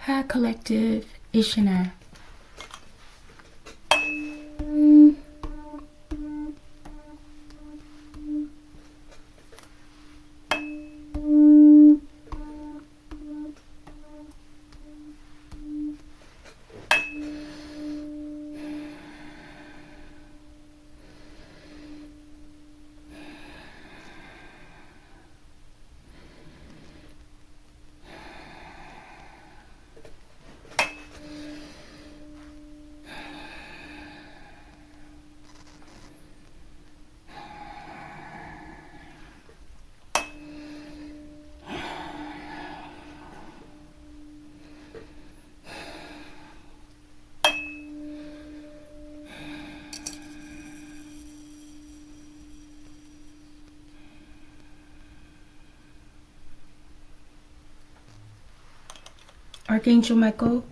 Hi, collective. It's Shana. Archangel Michael,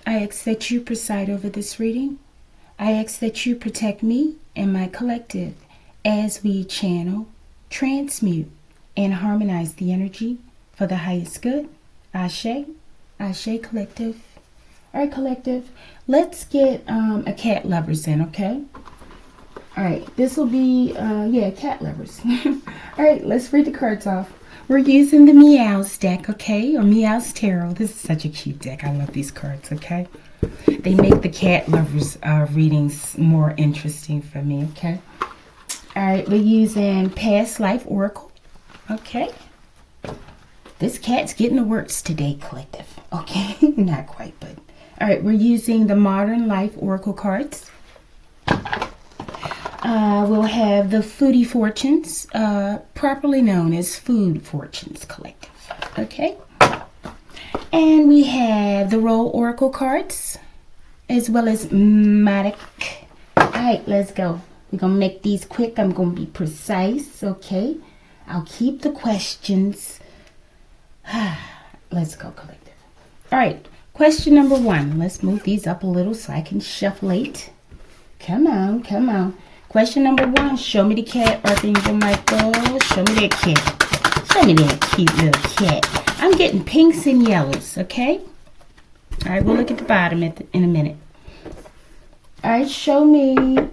I ask that you preside over this reading. I ask that you protect me and my collective as we channel, transmute, and harmonize the energy for the highest good. Ashe, Ashe, collective. All right, collective, let's get a cat lovers in, okay? All right, this will be, cat lovers. All right, let's read the cards off. We're using the Meows deck, okay? Or Meows Tarot. This is such a cute deck. I love these cards, okay? They make the cat lovers readings more interesting for me, okay? All right, we're using Past Life Oracle, okay? This cat's getting the works today, collective, okay? Not quite, but... All right, we're using the Modern Life Oracle cards. We'll have the Foodie Fortunes, properly known as Food Fortunes Collective, okay? And we have the Roll Oracle cards, as well as Matic. All right, let's go. We're going to make these quick. I'm going to be precise, okay? I'll keep the questions. Let's go, collective. All right, question number 1. Let's move these up a little so I can shuffle it. Come on, come on. Question number 1, show me the cat, Archangel Michael. Show me that cat. Show me that cute little cat. I'm getting pinks and yellows, okay? All right, we'll look at the bottom in a minute. All right, show me.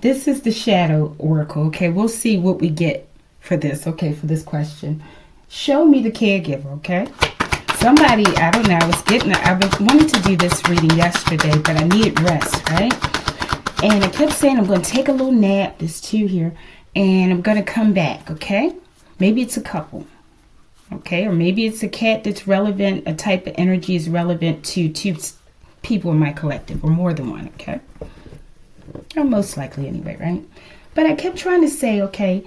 This is the Shadow Oracle, okay? We'll see what we get for this, okay, for this question. Show me the caregiver, okay? Somebody, I don't know, I wanted to do this reading yesterday, but I needed rest, right? And I kept saying I'm going to take a little nap. There's 2 here. And I'm going to come back, okay? Maybe it's a couple, okay? Or maybe it's a cat that's relevant. A type of energy is relevant to 2 people in my collective. Or more than one, okay? Or most likely anyway, right? But I kept trying to say, okay,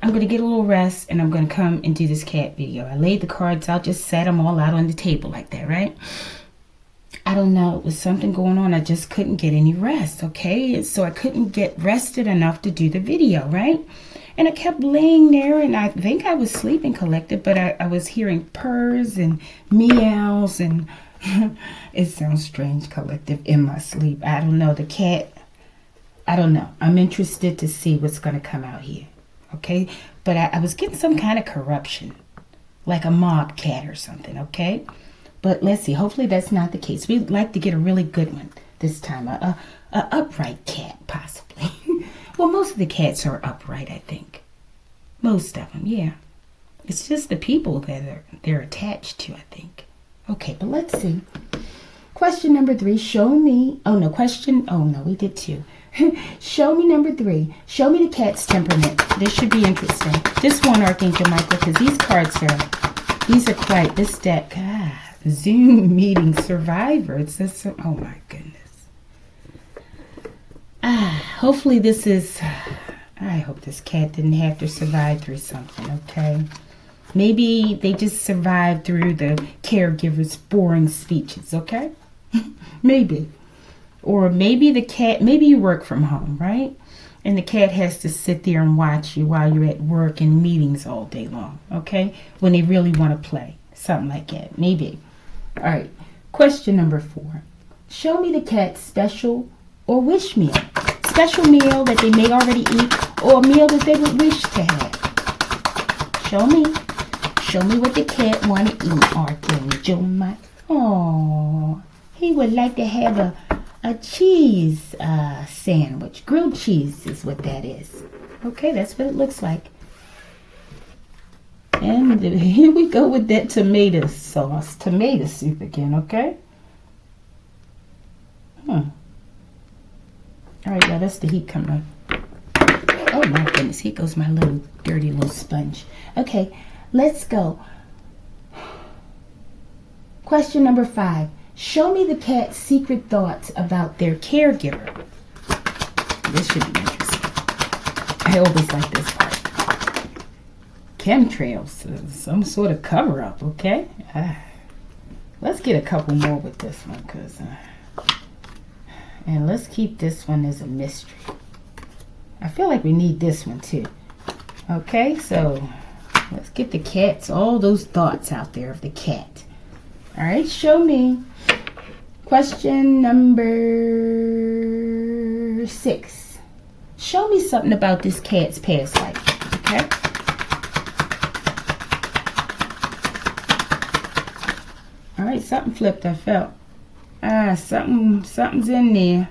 I'm going to get a little rest. And I'm going to come and do this cat video. I laid the cards out. Just set them all out on the table like that, right? I don't know, it was something going on. I just couldn't get any rest, okay? So I couldn't get rested enough to do the video, right? And I kept laying there, and I think I was sleeping, collective, but I was hearing purrs and meows, and it sounds strange, collective, in my sleep. I don't know, the cat, I don't know. I'm interested to see what's going to come out here, okay? But I was getting some kind of corruption, like a mob cat or something, okay? But let's see. Hopefully that's not the case. We'd like to get a really good one this time. A upright cat, possibly. Well, most of the cats are upright, I think. Most of them, yeah. It's just the people that they're attached to, I think. Okay, but let's see. Question number 3. Show me. Oh, no. We did 2. Show me number 3. Show me the cat's temperament. This should be interesting. Just one, Archangel Michael, because these cards are quite, this deck, Zoom meeting survivor. It says so. Oh my goodness. Hopefully this is. I hope this cat didn't have to survive through something. Okay. Maybe they just survived through the caregiver's boring speeches. Okay. Maybe. Or maybe the cat. Maybe you work from home, right? And the cat has to sit there and watch you while you're at work and meetings all day long. Okay. When they really want to play. Something like that. Maybe. All right, question number 4. Show me the cat's special or wish meal. Special meal that they may already eat or a meal that they would wish to have. Show me. Show me what the cat want to eat, Archangel Michael. Oh, he would like to have a cheese sandwich. Grilled cheese is what that is. Okay, that's what it looks like. And here we go with that tomato sauce. Tomato soup again, okay? All right, now that's the heat coming on. Oh my goodness, here goes my little dirty little sponge. Okay, let's go. Question number 5. Show me the cat's secret thoughts about their caregiver. This should be interesting. I always like this part. Chemtrails, some sort of cover-up, okay? Let's get a couple more with this one, and let's keep this one as a mystery. I feel like we need this one too. Okay, so let's get the cats, all those thoughts out there of the cat. All right, show me. Question number 6. Show me something about this cat's past life, okay? All right, something flipped, I felt. Something's in there.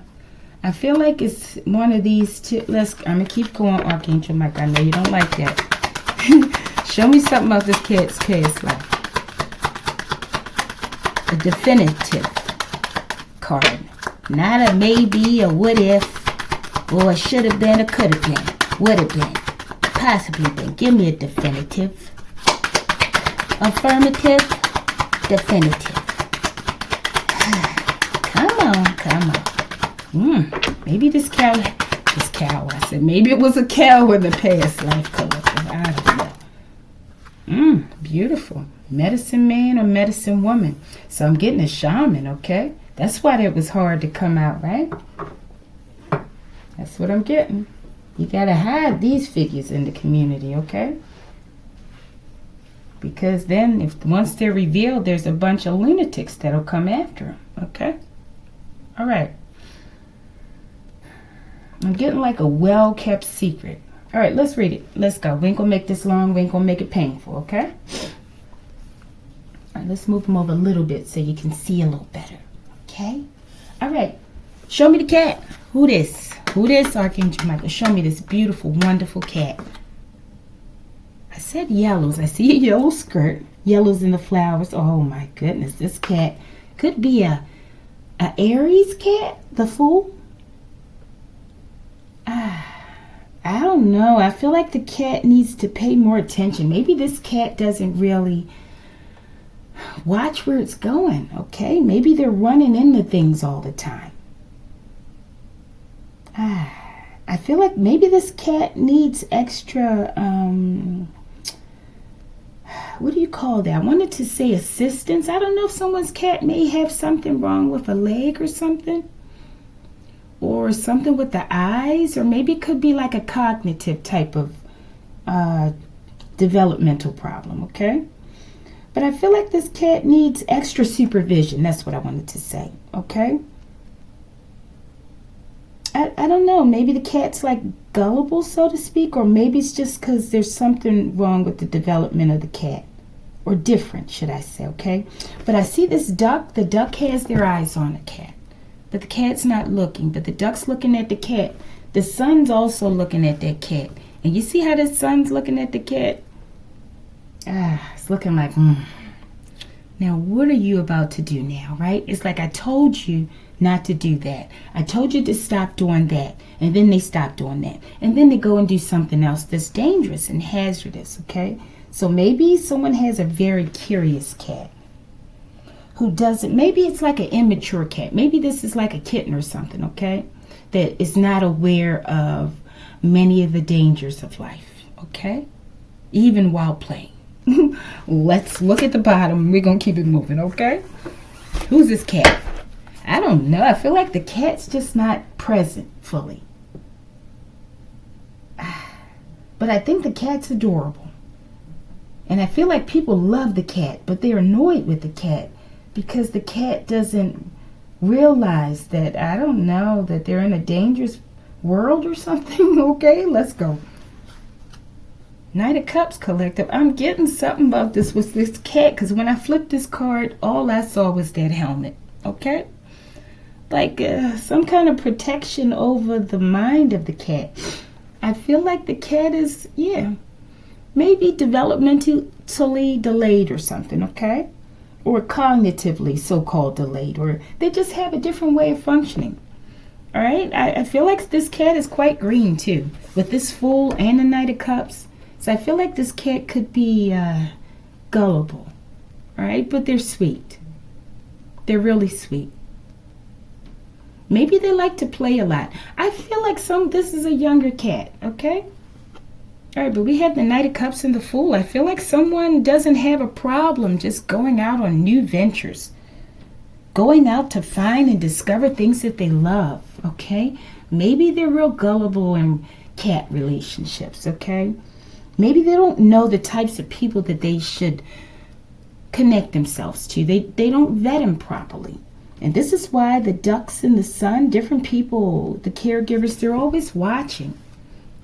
I feel like it's one of these two. I'm gonna keep going, Archangel Mike. I know you don't like that. Show me something about this cat's past life. A definitive card. Not a maybe, a what if, or a should have been, or could have been, would have been, possibly been. Give me a definitive. Affirmative, definitive. Come on. Maybe this cow, I said, maybe it was a cow in the past life collective. I don't know. Beautiful. Medicine man or medicine woman. So I'm getting a shaman, okay? That's why that was hard to come out, right? That's what I'm getting. You gotta hide these figures in the community, okay? Because then, once they're revealed, there's a bunch of lunatics that'll come after them, okay? All right. I'm getting like a well-kept secret. All right, let's read it. Let's go. We ain't gonna make this long. We ain't gonna make it painful, okay? All right, let's move them over a little bit so you can see a little better, okay? All right, show me the cat. Who this? Who this, Archangel Michael? Show me this beautiful, wonderful cat. I said yellows. I see a yellow skirt. Yellows in the flowers. Oh, my goodness. This cat could be a Aries cat, the Fool. I don't know. I feel like the cat needs to pay more attention. Maybe this cat doesn't really watch where it's going, okay? Maybe they're running into things all the time. I feel like maybe this cat needs extra, what do you call that? I wanted to say assistance. I don't know if someone's cat may have something wrong with a leg or something. Or something with the eyes. Or maybe it could be like a cognitive type of developmental problem, okay? But I feel like this cat needs extra supervision. That's what I wanted to say, okay? I don't know. Maybe the cat's like gullible, so to speak. Or maybe it's just because there's something wrong with the development of the cat. Or different, should I say, okay? But I see this duck. The duck has their eyes on the cat. But the cat's not looking. But the duck's looking at the cat. The sun's also looking at that cat. And you see how the sun's looking at the cat? It's looking like, Now, what are you about to do now, right? It's like I told you not to do that. I told you to stop doing that. And then they stop doing that. And then they go and do something else that's dangerous and hazardous, okay? So maybe someone has a very curious cat who doesn't, maybe it's like an immature cat. Maybe this is like a kitten or something, okay? That is not aware of many of the dangers of life, okay? Even while playing. Let's look at the bottom. We're going to keep it moving, okay? Who's this cat? I don't know. I feel like the cat's just not present fully. But I think the cat's adorable. And I feel like people love the cat, but they're annoyed with the cat because the cat doesn't realize that, I don't know, that they're in a dangerous world or something. Okay, let's go. Knight of Cups collective. I'm getting something about this with this cat, because when I flipped this card, all I saw was that helmet. Okay? Like some kind of protection over the mind of the cat. I feel like the cat is, yeah, maybe developmentally delayed or something, okay? Or cognitively so-called delayed, or they just have a different way of functioning. All right? I feel like this cat is quite green too, with this Fool and the Knight of Cups. So I feel like this cat could be gullible, all right? But they're sweet. They're really sweet. Maybe they like to play a lot. I feel like this is a younger cat, okay? All right, but we have the Knight of Cups and the Fool. I feel like someone doesn't have a problem just going out on new ventures, going out to find and discover things that they love, okay? Maybe they're real gullible in cat relationships, okay? Maybe they don't know the types of people that they should connect themselves to. They don't vet them properly. And this is why the ducks in the sun, different people, the caregivers, they're always watching.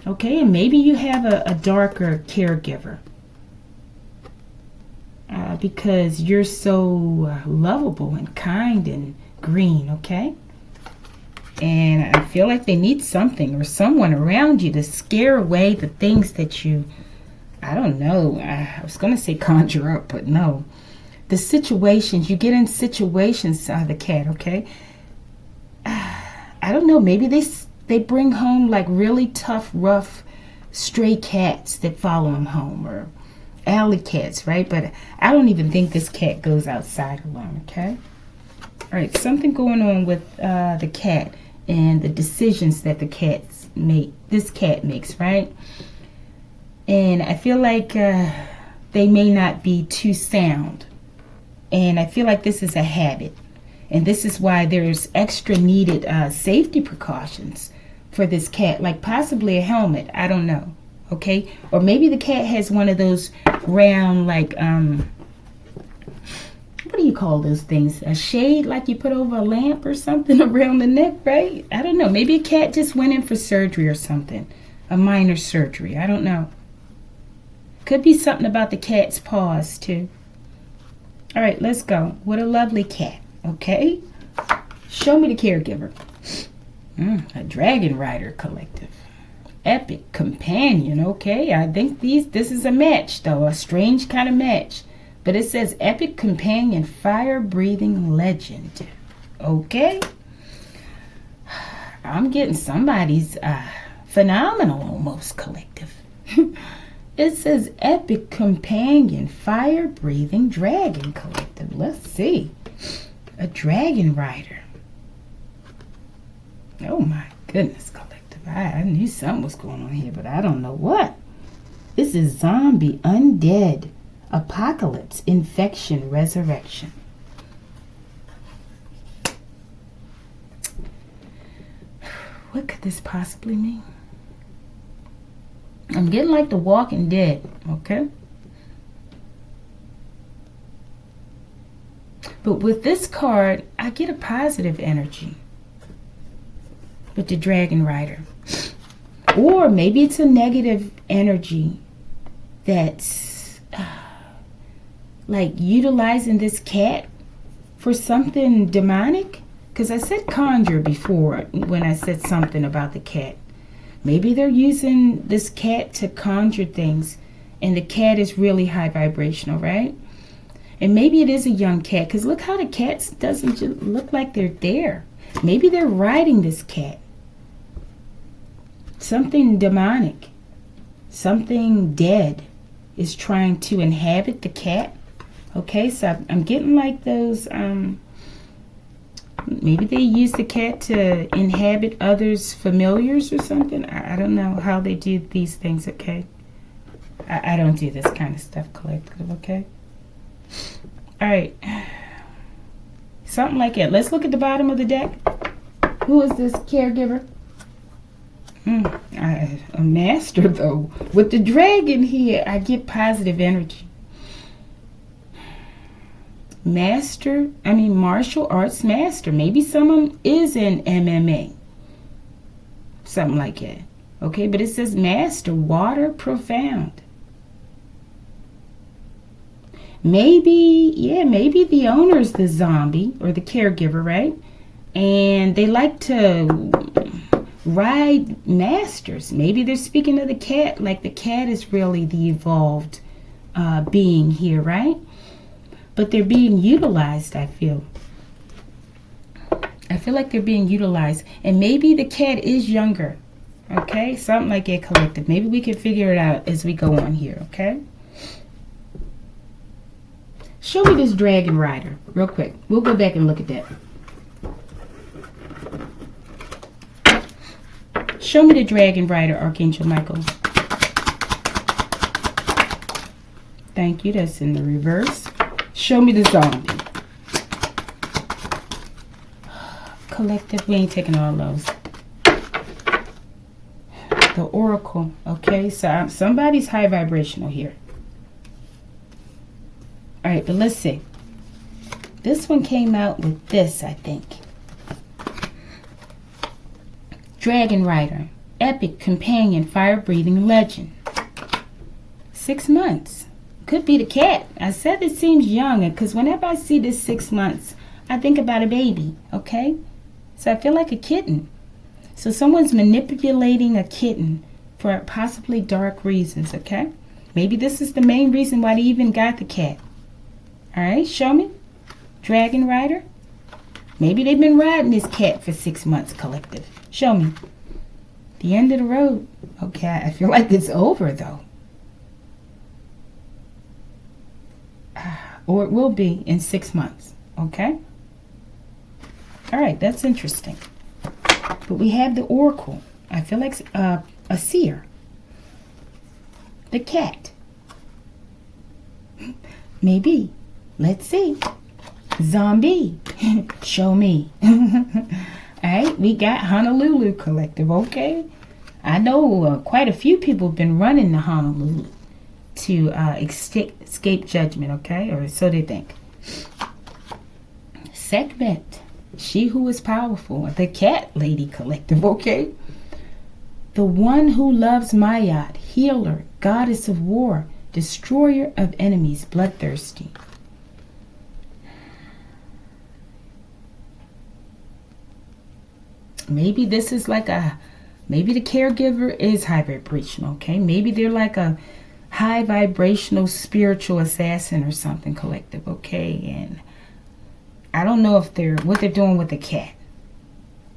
Okay, and maybe you have a darker caregiver because you're so lovable and kind and green, okay? And I feel like they need something or someone around you to scare away the things that you, I don't know, I was going to say conjure up, but no. The situations, you get in situations, the cat, okay? I don't know, maybe they bring home like really tough, rough, stray cats that follow them home, or alley cats, right? But I don't even think this cat goes outside alone, okay? All right, something going on with the cat and the decisions that this cat makes, right? And I feel like they may not be too sound. And I feel like this is a habit. And this is why there's extra needed safety precautions for this cat, like possibly a helmet. I don't know. Okay? Or maybe the cat has one of those round, like, what do you call those things? A shade like you put over a lamp or something around the neck, right? I don't know. Maybe a cat just went in for surgery or something. A minor surgery. I don't know. Could be something about the cat's paws, too. All right, let's go. What a lovely cat, okay? Show me the caregiver. A Dragon Rider collective. Epic companion, okay? I think this is a match, though. A strange kind of match. But it says epic companion, fire-breathing legend. Okay? I'm getting somebody's phenomenal almost collective. It says epic companion, fire-breathing dragon collective. Let's see. A dragon rider. Oh my goodness, collective. I knew something was going on here, but I don't know what. This is zombie, undead, apocalypse, infection, resurrection. What could this possibly mean? I'm getting like The Walking Dead, okay? But with this card, I get a positive energy with the Dragon Rider. Or maybe it's a negative energy that's like utilizing this cat for something demonic. Because I said conjure before when I said something about the cat. Maybe they're using this cat to conjure things, and the cat is really high vibrational, right? And maybe it is a young cat, because look how the cat doesn't look like they're there. Maybe they're riding this cat. Something demonic, something dead is trying to inhabit the cat. Okay, so I'm getting like those, maybe they use the cat to inhabit others' familiars or something. I don't know how they do these things, okay? I don't do this kind of stuff collective, okay? All right. Something like it. Let's look at the bottom of the deck. Who is this caregiver? A master, though. With the dragon here, I get positive energy. Martial arts master. Maybe someone is in MMA. Something like that. Okay, but it says master, water, profound. Maybe, yeah, maybe the owner's the zombie or the caregiver, right? And they like to ride masters. Maybe they're speaking of the cat, like the cat is really the evolved being here, right? But they're being utilized, I feel. I feel like they're being utilized. And maybe the cat is younger. Okay? Something like that, collective. Maybe we can figure it out as we go on here, okay? Show me this dragon rider real quick. We'll go back and look at that. Show me the dragon rider, Archangel Michael. Thank you. That's in the reverse. Show me the zombie. Collective, we ain't taking all those. The oracle. Okay, so somebody's high vibrational here. All right, but let's see. This one came out with this, I think. Dragon Rider, epic companion, fire-breathing legend. 6 months. Could be the cat. I said it seems young because whenever I see this 6 months, I think about a baby, okay? So I feel like a kitten. So someone's manipulating a kitten for possibly dark reasons, okay? Maybe this is the main reason why they even got the cat. All right, show me. Dragon Rider. Maybe they've been riding this cat for 6 months, collective. Show me. The end of the road. Okay, I feel like it's over, though. Or it will be in 6 months, okay? All right, that's interesting. But we have the oracle. I feel like a seer. The cat. Maybe. Let's see. Zombie. Show me. All right, we got Honolulu collective, okay? I know quite a few people have been running to Honolulu to escape judgment, okay? Or so they think. Segment. She who is powerful. The cat lady collective, okay? The one who loves Mayat, healer, goddess of war, destroyer of enemies, bloodthirsty. Maybe this is like maybe the caregiver is high vibrational, okay? Maybe they're like a high vibrational spiritual assassin or something, collective, okay? And I don't know if what they're doing with the cat.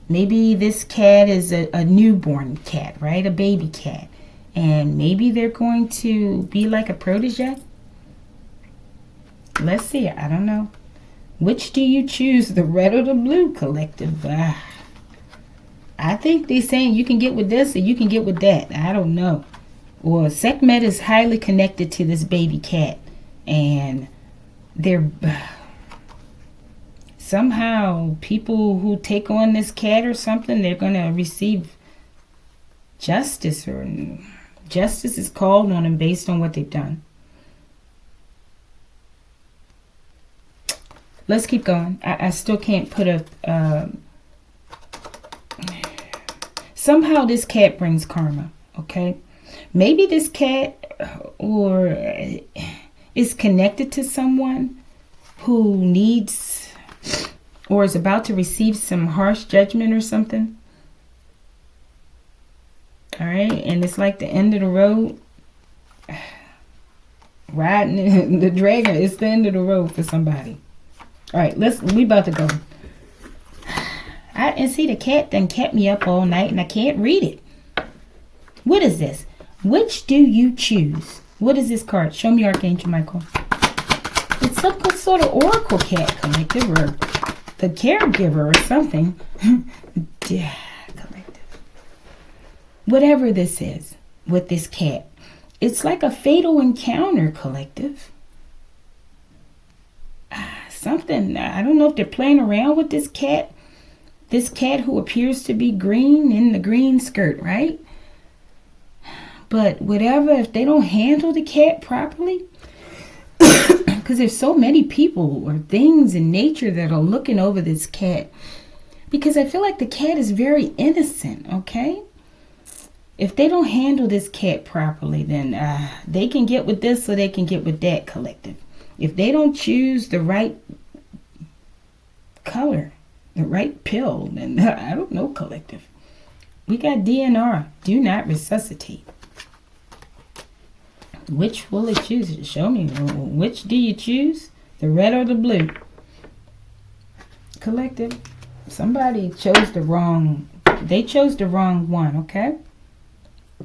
Maybe this cat is a newborn cat, right? A baby cat. And maybe they're going to be like a protege. Let's see. I don't know. Which do you choose, the red or the blue, collective? I think they're saying you can get with this or you can get with that. I don't know. Well, Sekhmet is highly connected to this baby cat. And they're... somehow people who take on this cat or something, they're going to receive justice, or justice is called on them based on what they've done. Let's keep going. I still can't put a... somehow this cat brings karma, okay? Maybe this cat or is connected to someone who needs... or is about to receive some harsh judgment or something. All right, and it's like the end of the road. Riding the dragon, it's the end of the road for somebody. All right, we about to go. And see, the cat done kept me up all night and I can't read it. What is this? Which do you choose? What is this card? Show me, Archangel Michael. It's some sort of oracle cat collective or the caregiver or something. Yeah, collective. Whatever this is with this cat, it's like a fatal encounter, collective. Something, I don't know if they're playing around with this cat. This cat who appears to be green in the green skirt, right? But whatever, if they don't handle the cat properly, because there's so many people or things in nature that are looking over this cat. Because I feel like the cat is very innocent, okay? If they don't handle this cat properly, then they can get with this or they can get with that, collective. If they don't choose the right color, the right pill, then I don't know, collective. We got DNR, do not resuscitate. Which will it choose? Show me. Which do you choose? The red or the blue? Collective. Somebody chose the wrong. They chose the wrong one, okay?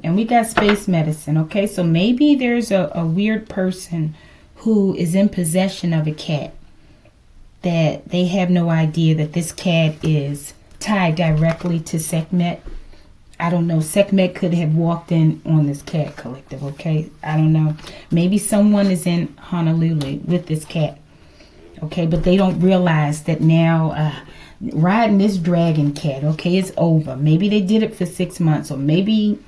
And we got space medicine, okay? So maybe there's a weird person who is in possession of a cat that they have no idea that this cat is tied directly to Sekhmet. I don't know. Sekhmet could have walked in on this cat, collective, okay? I don't know. Maybe someone is in Honolulu with this cat, okay? But they don't realize that now riding this dragon cat, okay, it's over. Maybe they did it for 6 months, or maybe,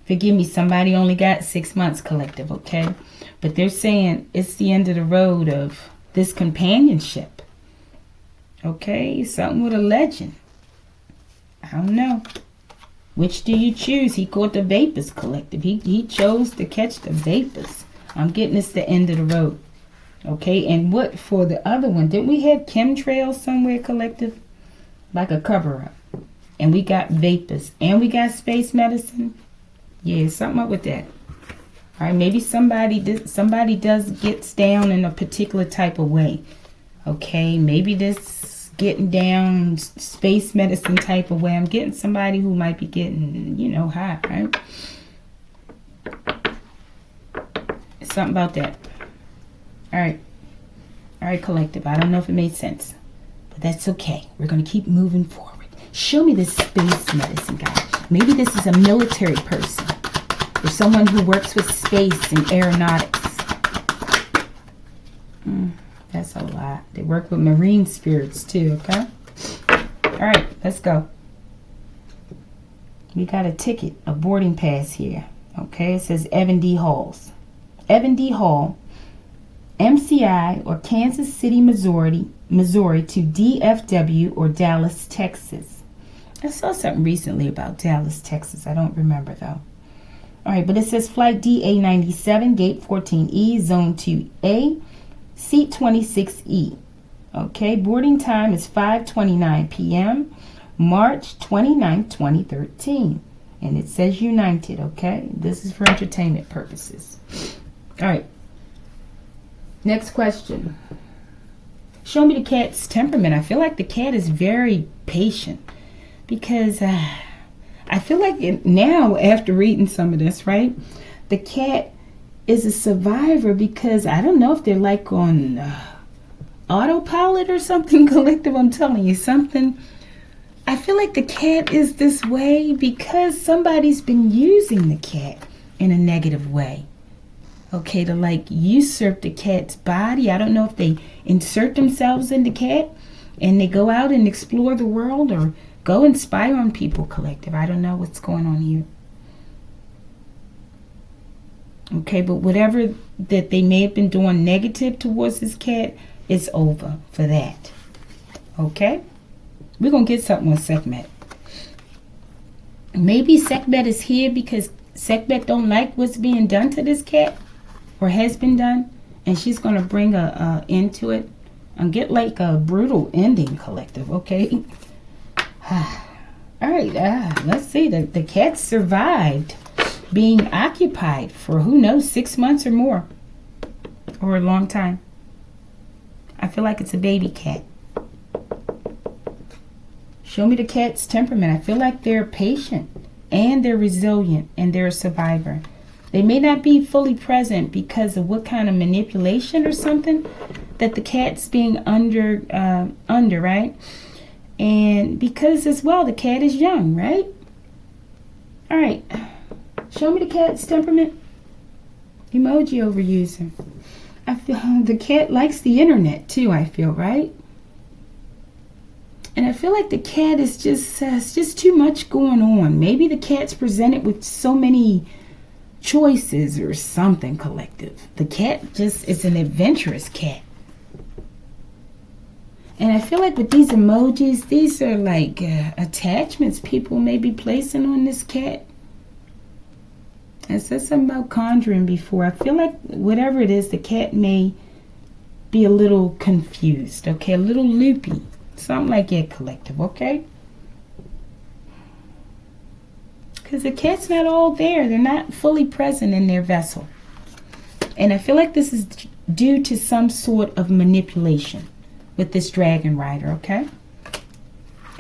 forgive me, somebody only got 6 months, collective, okay? But they're saying it's the end of the road of this companionship, okay? Something with a legend. I don't know. Which do you choose? He caught the vapors, collective. He chose to catch the vapors. I'm getting it's the end of the road. Okay, and what for the other one? Didn't we have chemtrails somewhere, collective? Like a cover-up. And we got vapors. And we got space medicine. Yeah, something up with that. All right, maybe somebody does gets down in a particular type of way. Okay, maybe this getting down space medicine type of way. I'm getting somebody who might be getting, high, right? Something about that. All right, collective. I don't know if it made sense, but that's okay. We're going to keep moving forward. Show me this space medicine guy. Maybe this is a military person or someone who works with space and aeronautics. That's a lot. They work with marine spirits too, okay? All right, let's go. We got a ticket, a boarding pass here. Okay, it says Evan D. Halls. Evan D. Hall, MCI or Kansas City, Missouri to DFW or Dallas, Texas. I saw something recently about Dallas, Texas. I don't remember though. All right, but it says flight DA97, gate 14E, zone 2A. Seat 26E. Okay, boarding time is 5:29 p.m. March 29, 2013. And it says United, okay? This is for entertainment purposes. All right. Next question. Show me the cat's temperament. I feel like the cat is very patient because I feel like now, after reading some of this, right, the cat is a survivor because I don't know if they're like on autopilot or something, collective. I'm telling you something. I feel like the cat is this way because somebody's been using the cat in a negative way. Okay, to like usurp the cat's body. I don't know if they insert themselves in the cat and they go out and explore the world or go and spy on people, collective. I don't know what's going on here. Okay, but whatever that they may have been doing negative towards this cat, it's over for that. Okay? We're going to get something on Sekhmet. Maybe Sekhmet is here because Sekhmet don't like what's being done to this cat or has been done. And she's going to bring a end to it and get like a brutal ending, collective. Okay? All right, let's see. The cat survived being occupied for, who knows, 6 months or more, or a long time. I feel like it's a baby cat. Show me the cat's temperament. I feel like they're patient and they're resilient and they're a survivor. They may not be fully present because of what kind of manipulation or something that the cat's being under, right? And because as well, the cat is young, right? All right. Show me the cat's temperament. Emoji overuser. I feel the cat likes the internet too, I feel, right? And I feel like the cat is just, it's just too much going on. Maybe the cat's presented with so many choices or something, collective. The cat just is an adventurous cat. And I feel like with these emojis, these are like attachments people may be placing on this cat. I said something about conjuring before. I feel like whatever it is, the cat may be a little confused, okay? A little loopy. Something like that, collective, okay? Because the cat's not all there. They're not fully present in their vessel. And I feel like this is due to some sort of manipulation with this dragon rider, okay?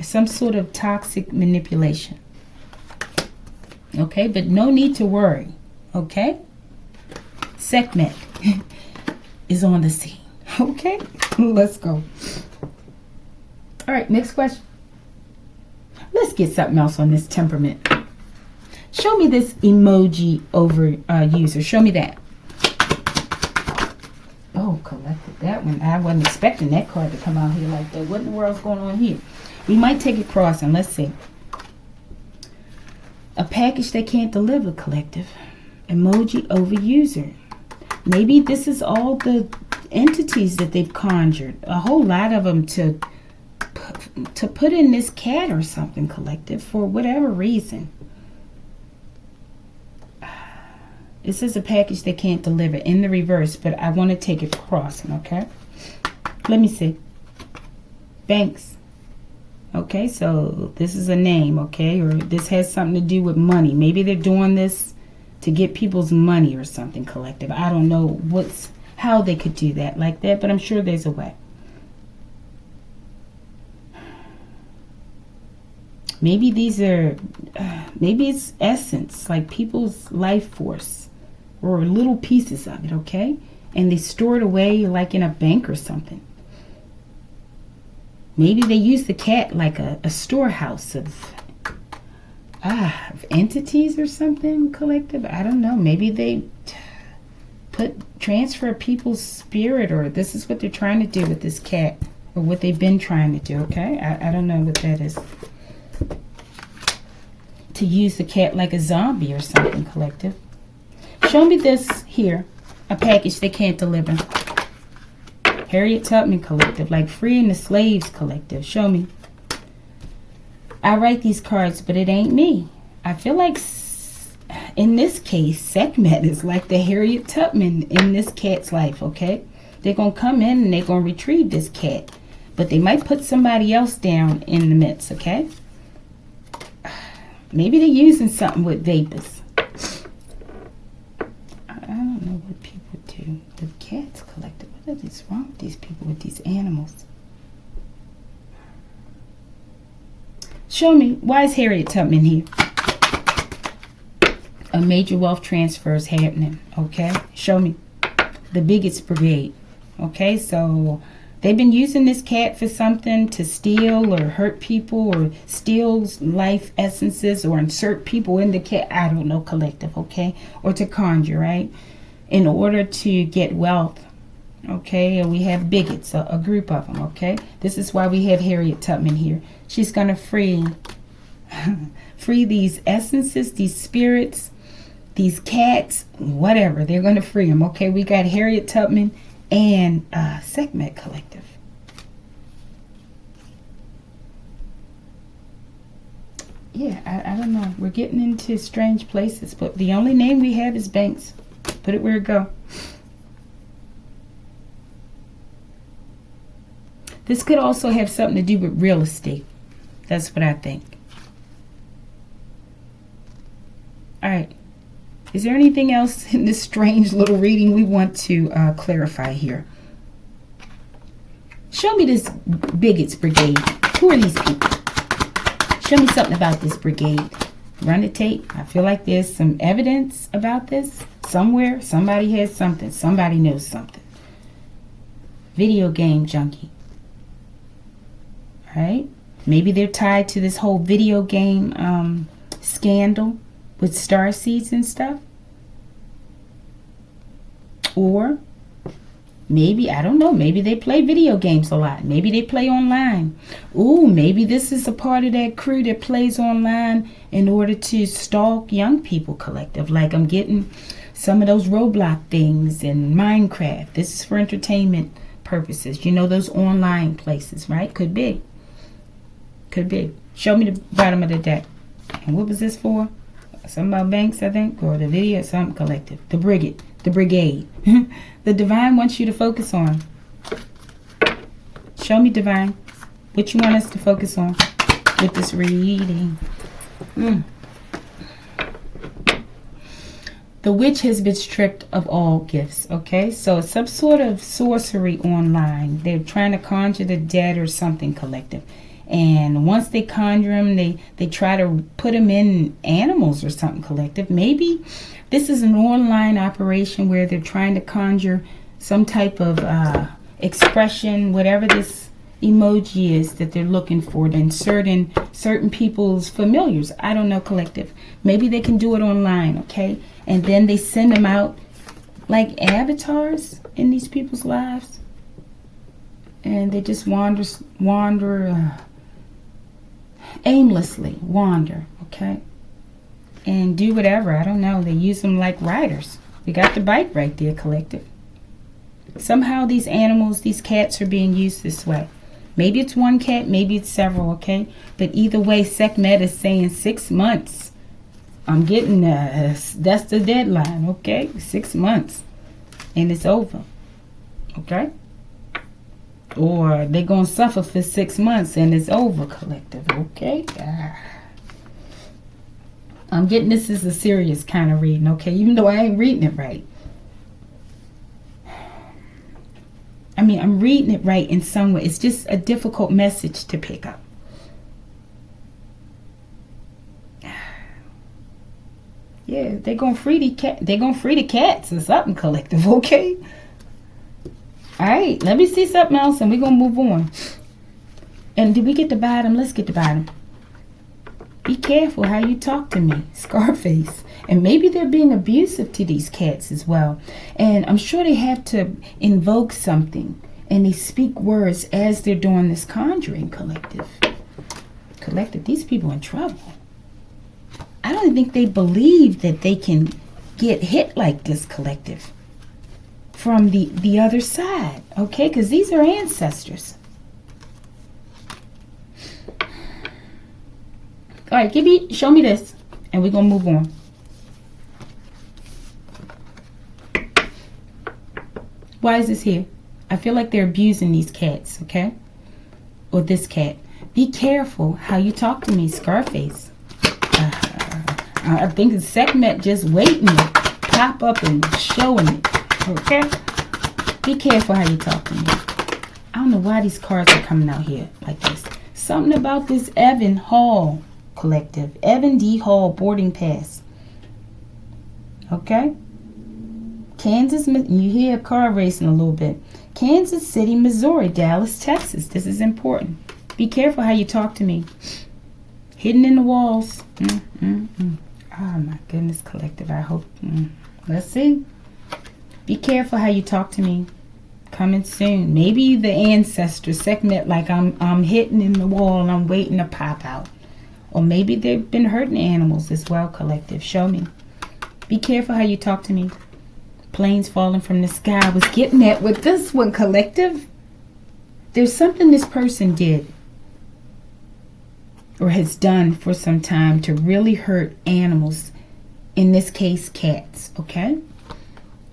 Some sort of toxic manipulation. Okay, but no need to worry, okay? Sekhmet is on the scene, okay? Let's go. All right, next question. Let's get something else on this temperament. Show me this emoji over user. Show me that. Oh, collected that one. I wasn't expecting that card to come out here like that. What in the world's going on here? We might take it crossing. Let's see. A package they can't deliver, collective. Emoji over user. Maybe this is all the entities that they've conjured. A whole lot of them to put in this cat or something, collective, for whatever reason. This is a package they can't deliver in the reverse, but I want to take it crossing, okay? Let me see. Banks. Okay, so this is a name, okay? Or this has something to do with money. Maybe they're doing this to get people's money or something, collective. I don't know how they could do that like that, but I'm sure there's a way. Maybe these are, maybe it's essence, like people's life force or little pieces of it, okay? And they store it away like in a bank or something. Maybe they use the cat like a storehouse of entities or something, collective. I don't know. Maybe they transfer people's spirit, or this is what they're trying to do with this cat, or what they've been trying to do, okay? I don't know what that is. To use the cat like a zombie or something, collective. Show me this here, a package they can't deliver. Harriet Tubman, collective, like freeing the slaves, collective. Show me. I write these cards, but it ain't me. I feel like in this case, Sekhmet is like the Harriet Tubman in this cat's life, okay? They're going to come in and they're going to retrieve this cat, but they might put somebody else down in the midst, okay? Maybe they're using something with vapors. I don't know what people do with cats, collective. What is wrong with these people, with these animals? Show me. Why is Harriet Tubman here? A major wealth transfer is happening, okay? Show me. The biggest brigade, okay? So they've been using this cat for something, to steal or hurt people, or steal life essences, or insert people in the cat. I don't know, collective, okay? Or to conjure, right? In order to get wealth, okay? And we have bigots, a group of them, okay? This is why we have Harriet Tubman here. She's going to free these essences, these spirits, these cats, whatever. They're going to free them, okay? We got Harriet Tubman and Sekhmet, collective. Yeah, I don't know. We're getting into strange places, but the only name we have is Banks. Put it where it go. This could also have something to do with real estate. That's what I think. All right. Is there anything else in this strange little reading we want to clarify here? Show me this bigots brigade. Who are these people? Show me something about this brigade. Run the tape. I feel like there's some evidence about this somewhere. Somebody has something. Somebody knows something. Video game junkie. All right. Maybe they're tied to this whole video game scandal with star seeds and stuff. Or maybe, I don't know, maybe they play video games a lot. Maybe they play online. Ooh, maybe this is a part of that crew that plays online in order to stalk young people, collective. Like I'm getting some of those Roblox things in Minecraft. This is for entertainment purposes. You know, those online places, right? Could be. Could be. Show me the bottom of the deck. And what was this for? Something about Banks, I think, or the video, something, collective. The brigade. The divine wants you to focus on. Show me, Divine, what you want us to focus on with this reading. The witch has been stripped of all gifts, okay? So it's some sort of sorcery online. They're trying to conjure the dead or something, collective. And once they conjure them, they try to put them in animals or something, collective. Maybe this is an online operation where they're trying to conjure some type of expression, whatever this emoji is that they're looking for, to insert in certain people's familiars. I don't know, collective. Maybe they can do it online, okay? And then they send them out like avatars in these people's lives. And they just wander aimlessly, okay? And do whatever, I don't know. They use them like riders. We got the bike right there, collective. Somehow these animals, these cats are being used this way. Maybe it's one cat, maybe it's several, okay? But either way, Sekhmet is saying 6 months. I'm getting that's the deadline, okay? 6 months. And it's over, okay? Or they're going to suffer for 6 months and it's over, collective, okay? I'm getting this is a serious kind of reading, okay? Even though I ain't reading it right. I mean, I'm reading it right in some way. It's just a difficult message to pick up. Yeah, they're gonna free the cat. They're gonna free the cats or something, collective. Okay. All right. Let me see something else, and we're gonna move on. And did we get the bottom? Let's get the bottom. Be careful how you talk to me, Scarface. And maybe they're being abusive to these cats as well. And I'm sure they have to invoke something. And they speak words as they're doing this conjuring, collective. Collective, these people in trouble. I don't think they believe that they can get hit like this, collective. From the other side, okay? Because these are ancestors. All right, show me this. And we're going to move on. Why is this here? I feel like they're abusing these cats, okay? Or this cat. Be careful how you talk to me, Scarface. I think it's Sekhmet just waiting to pop up and showing it, okay? Be careful how you talk to me. I don't know why these cards are coming out here like this. Something about this Evan Hall, collective. Evan D. Hall boarding pass. Okay? Kansas, you hear a car racing a little bit. Kansas City, Missouri, Dallas, Texas. This is important. Be careful how you talk to me. Hidden in the walls. Oh my goodness, collective. I hope. Let's see. Be careful how you talk to me. Coming soon. Maybe the ancestors, Sekhmet, like I'm hitting in the wall and I'm waiting to pop out. Or maybe they've been hurting animals as well, collective. Show me. Be careful how you talk to me. Planes falling from the sky. I was getting at with this one, collective. There's something this person did or has done for some time to really hurt animals. In this case, cats, okay?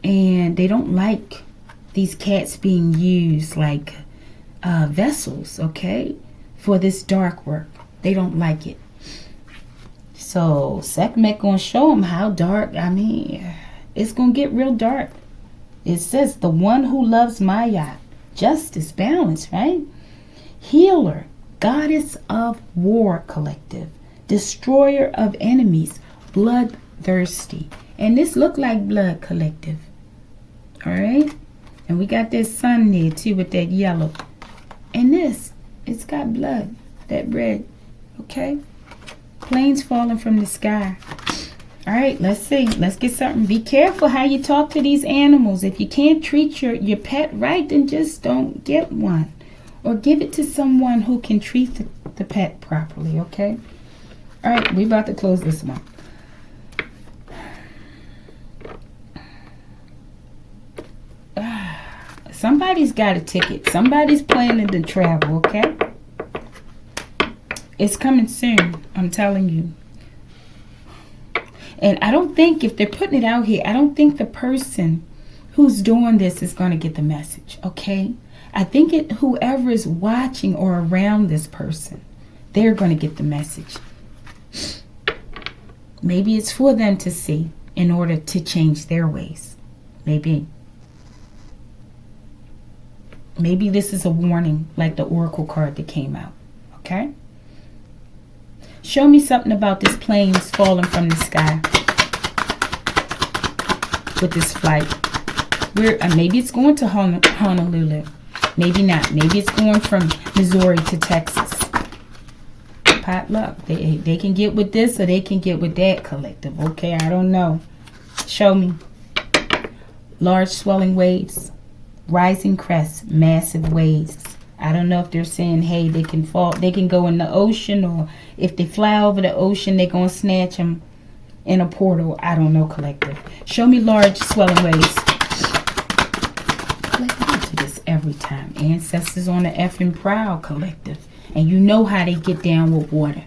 And they don't like these cats being used like vessels, okay? For this dark work. They don't like it. So, Sekhmet gonna show them how dark, I mean... It's going to get real dark. It says, the one who loves Maya. Justice, balance, right? Healer. Goddess of war, collective. Destroyer of enemies. Bloodthirsty. And this look like blood, collective. All right? And we got this sun there, too, with that yellow. And this, it's got blood. That red. Okay? Planes falling from the sky. All right, let's see. Let's get something. Be careful how you talk to these animals. If you can't treat your pet right, then just don't get one. Or give it to someone who can treat the pet properly, okay? All right, we're about to close this one. Somebody's got a ticket. Somebody's planning to travel, okay? It's coming soon, I'm telling you. And I don't think, if they're putting it out here, I don't think the person who's doing this is going to get the message, okay? I think whoever is watching or around this person, they're going to get the message. Maybe it's for them to see in order to change their ways. Maybe this is a warning, like the oracle card that came out. Okay? Show me something about this planes falling from the sky with this flight. Maybe it's going to Honolulu. Maybe not. Maybe it's going from Missouri to Texas. Potluck. They can get with this or they can get with that, collective. Okay, I don't know. Show me. Large swelling waves. Rising crests. Massive waves. I don't know if they're saying, hey, they can fall. They can go in the ocean, or if they fly over the ocean, they're going to snatch them in a portal. I don't know, collective. Show me large swelling waves. Collective, I do this every time. Ancestors on the effing prowl, collective. And you know how they get down with water.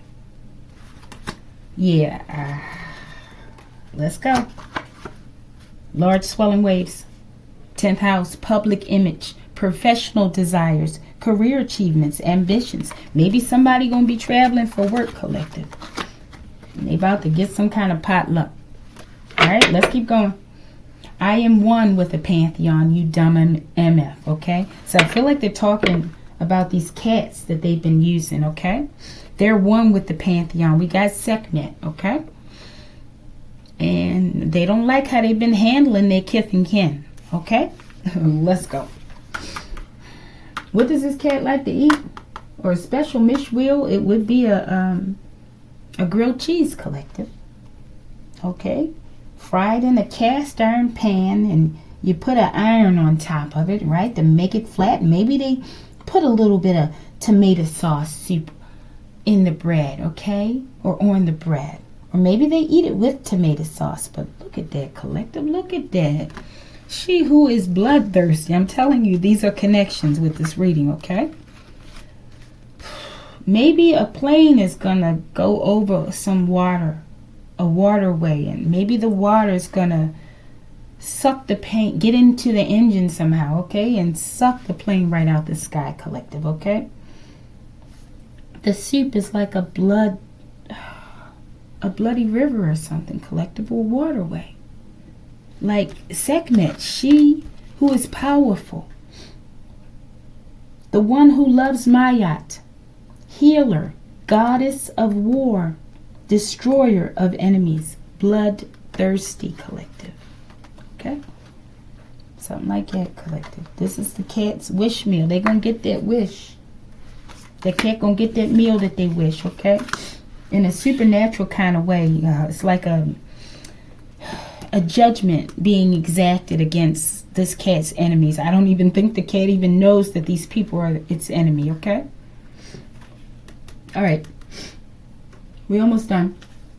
Yeah. Let's go. Large swelling waves. 10th house, public image, professional desires, career achievements, ambitions. Maybe somebody going to be traveling for work, collective. And they about to get some kind of potluck. All right, let's keep going. I am one with the pantheon, you dumb MF, okay? So I feel like they're talking about these cats that they've been using, okay? They're one with the pantheon. We got Sekhmet, okay? And they don't like how they've been handling their kith and kin, okay? Let's go. What does this cat like to eat? Or a special mish wheel? It would be a grilled cheese, collective. Okay? Fried in a cast iron pan, and you put an iron on top of it, right? To make it flat. Maybe they put a little bit of tomato sauce soup in the bread, okay? Or on the bread. Or maybe they eat it with tomato sauce. But look at that, collective. Look at that. She who is bloodthirsty. I'm telling you, these are connections with this reading, okay? Maybe a plane is going to go over some water, a waterway, and maybe the water is going to suck the paint, get into the engine somehow, okay? And suck the plane right out the sky, collective, okay? The soup is like a bloody river or something, collective, or waterway. Like Sekhmet, she who is powerful, the one who loves Mayat, healer, goddess of war, destroyer of enemies, bloodthirsty, collective. Okay? Something like that, collective. This is the cat's wish meal. They're going to get that wish. The cat going to get that meal that they wish, okay? In a supernatural kind of way. It's like a judgment being exacted against this cat's enemies. I don't even think the cat even knows that these people are its enemy, okay? All right. We're almost done.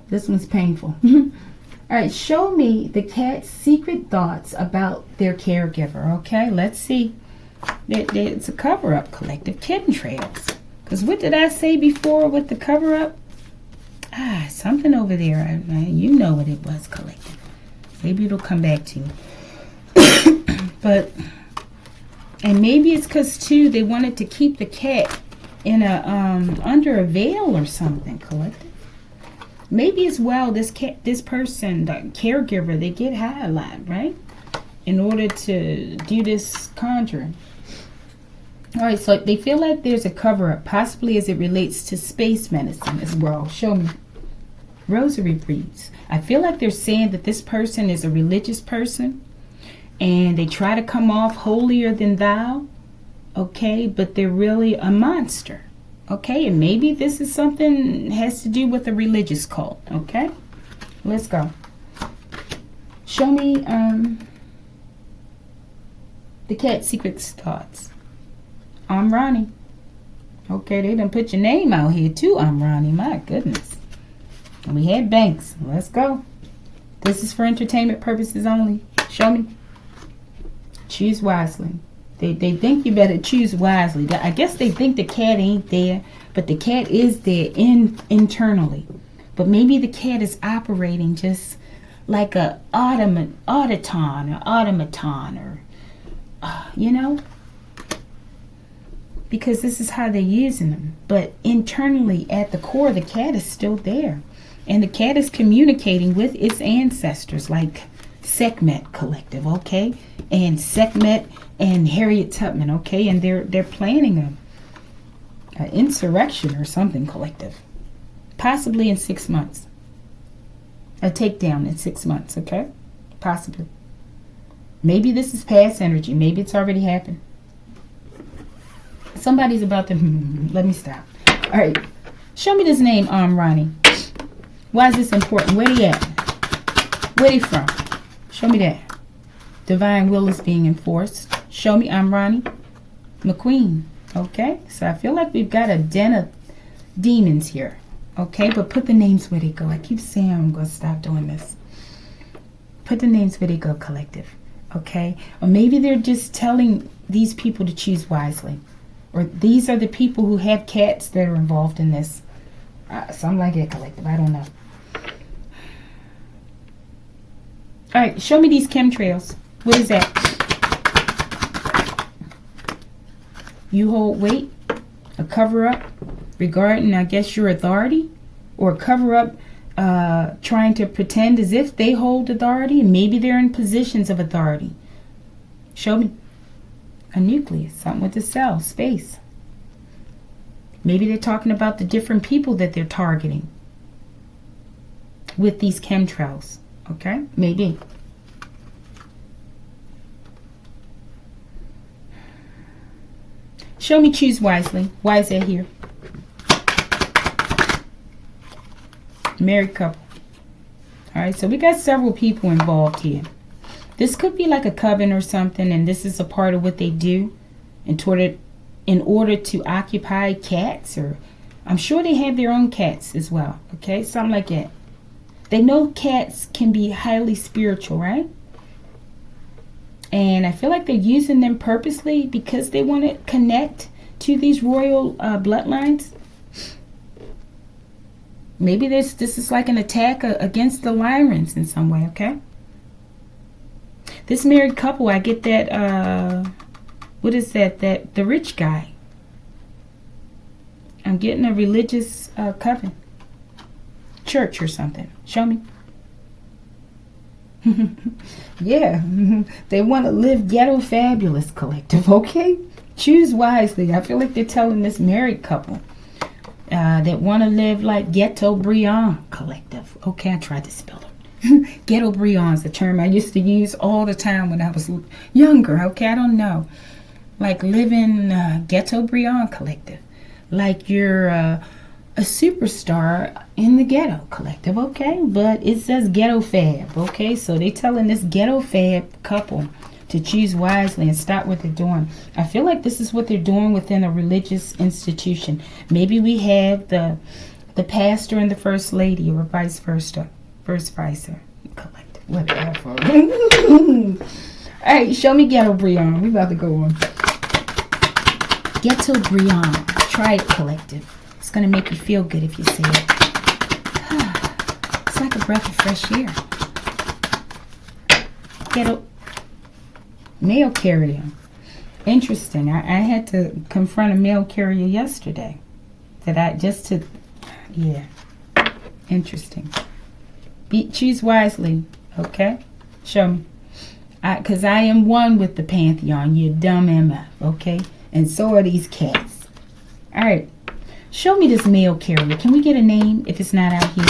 This one's painful. All right, show me the cat's secret thoughts about their caregiver, okay? Let's see. It's a cover-up, collective. Chemtrails. Because what did I say before with the cover-up? Something over there. You know what it was, collective. Maybe it'll come back to you. And maybe it's because, too, they wanted to keep the cat in a under a veil or something, collective. Maybe as well, this person, the caregiver, they get high a lot, right? In order to do this conjuring. All right, so they feel like there's a cover-up, possibly as it relates to space medicine as well. Show me. Rosary beads. I feel like they're saying that this person is a religious person and they try to come off holier than thou, okay, but they're really a monster, okay? And maybe this is something has to do with a religious cult, okay? Let's go. Show me the cat's secret thoughts. I'm Ronnie. Okay, they done put your name out here too, I'm Ronnie. My goodness. And we had Banks. Let's go. This is for entertainment purposes only. Show me. Choose wisely. They think you better choose wisely. I guess they think the cat ain't there, but the cat is there internally. But maybe the cat is operating just like a automaton, or you know. because this is how they're using them. But internally, at the core, the cat is still there. And the cat is communicating with its ancestors, like Sekhmet Collective, okay? And Sekhmet and Harriet Tubman, okay? And they're planning a insurrection or something collective. Possibly in 6 months. A takedown in 6 months, okay? Possibly. Maybe this is past energy. Maybe it's already happened. Somebody's about to... let me stop. All right. Show me this name, Ronnie. Why is this important? Where he at? Where he from? Show me that. Divine will is being enforced. Show me Ronnie McQueen. Okay? So I feel like we've got a den of demons here. Okay? But put the names where they go. I keep saying I'm going to stop doing this. Put the names where they go, collective. Okay? Or maybe they're just telling these people to choose wisely. Or these are the people who have cats that are involved in this. Something like that, collective. I don't know. All right, show me these chemtrails. What is that? You hold weight, a cover-up regarding, I guess, your authority, or a cover-up trying to pretend as if they hold authority, and maybe they're in positions of authority. Show me. A nucleus, something with the cell, space. Maybe they're talking about the different people that they're targeting with these chemtrails. Okay? Maybe. Show me choose wisely. Why is that here? Married couple. All right, so we got several people involved here. This could be like a coven or something, and this is a part of what they do in order to occupy cats, or I'm sure they have their own cats as well. Okay, something like that. They know cats can be highly spiritual, right? And I feel like they're using them purposely because they want to connect to these royal bloodlines. Maybe this is like an attack against the Lyrans in some way, okay? This married couple, I get that, what is that? The rich guy. I'm getting a religious coven. Church or something. Show me. Yeah. They want to live ghetto fabulous, collective, okay? Choose wisely. I feel like they're telling this married couple that want to live like ghetto Briand, collective. Okay, I tried to spell it. Ghetto Briand is a term I used to use all the time when I was younger. Okay, I don't know. Like living ghetto Briand, collective. Like you're a superstar in the ghetto, collective. Okay, but it says ghetto fab. Okay, so they telling this ghetto fab couple to choose wisely and stop what they're doing. I feel like this is what they're doing within a religious institution. Maybe we have the pastor and the first lady, or vice versa. First vicer, collective, whatever. All right, show me Ghetto Briand. We about to go on. Ghetto Briand. Try it, collective. It's gonna make you feel good if you say it. It's like a breath of fresh air. Ghetto mail carrier. Interesting. I had to confront a mail carrier yesterday. Yeah. Interesting. Choose wisely, okay? Show me. Because I am one with the Pantheon, you dumb MF, okay? And so are these cats. All right. Show me this mail carrier. Can we get a name if it's not out here?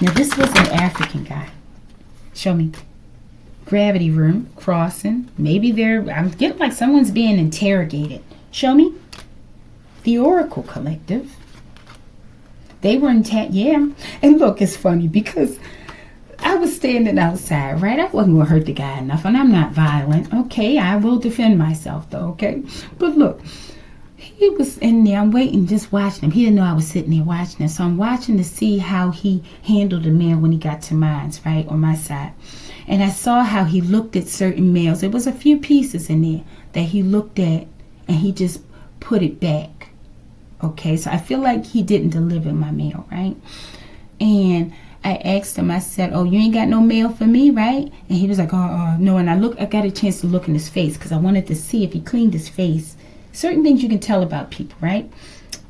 Now, this was an African guy. Show me. Gravity room, crossing. Maybe I'm getting like someone's being interrogated. Show me. The Oracle Collective. They were yeah. And look, it's funny because I was standing outside, right? I wasn't going to hurt the guy enough, and I'm not violent. Okay, I will defend myself, though, okay? But look, he was in there. I'm waiting, just watching him. He didn't know I was sitting there watching him. So I'm watching to see how he handled the mail when he got to mine, right, on my side. And I saw how he looked at certain mails. There was a few pieces in there that he looked at, and he just put it back. Okay, so I feel like he didn't deliver my mail, right? And I asked him, I said, oh, you ain't got no mail for me, right? And he was like, oh, no. And I got a chance to look in his face because I wanted to see if he cleaned his face certain things you can tell about people, right?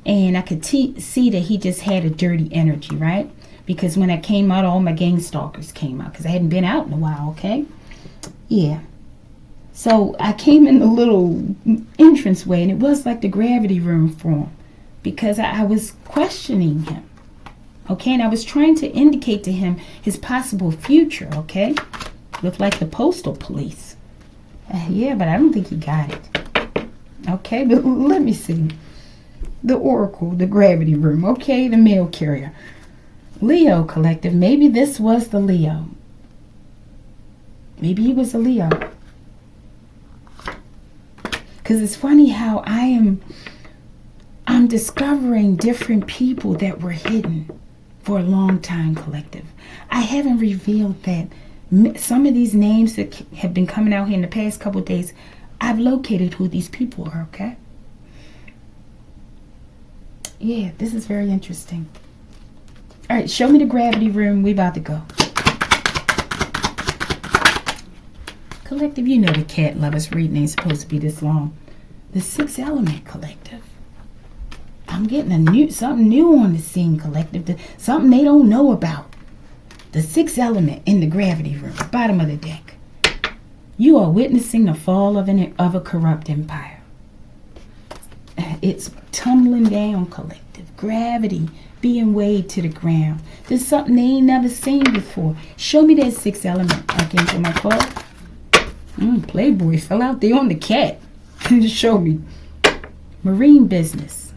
And I could see that he just had a dirty energy, right? Because when I came out, all my gang stalkers came out because I hadn't been out in a while, okay? Yeah. So I came in the little entranceway, and it was like the gravity room for him because I was questioning him, okay? And I was trying to indicate to him his possible future, okay? Looked like the postal police. Yeah, but I don't think he got it. Okay, but let me see. The oracle, the gravity room, okay? The mail carrier. Leo collective. Maybe this was the Leo. Maybe he was a Leo. Because it's funny how I'm discovering different people that were hidden for a long time, collective. I haven't revealed that some of these names that have been coming out here in the past couple of days, I've located who these people are, okay? Yeah, this is very interesting. All right, show me the gravity room. We about to go. Collective, you know the cat lovers reading ain't supposed to be this long. The sixth element, collective. I'm getting something new on the scene, collective. Something they don't know about. The sixth element in the gravity room, bottom of the deck. You are witnessing the fall of a corrupt empire. It's tumbling down, collective. Gravity being weighed to the ground. There's something they ain't never seen before. Show me that sixth element, Archangel Michael. Playboy fell out there on the cat. Show me. Marine business.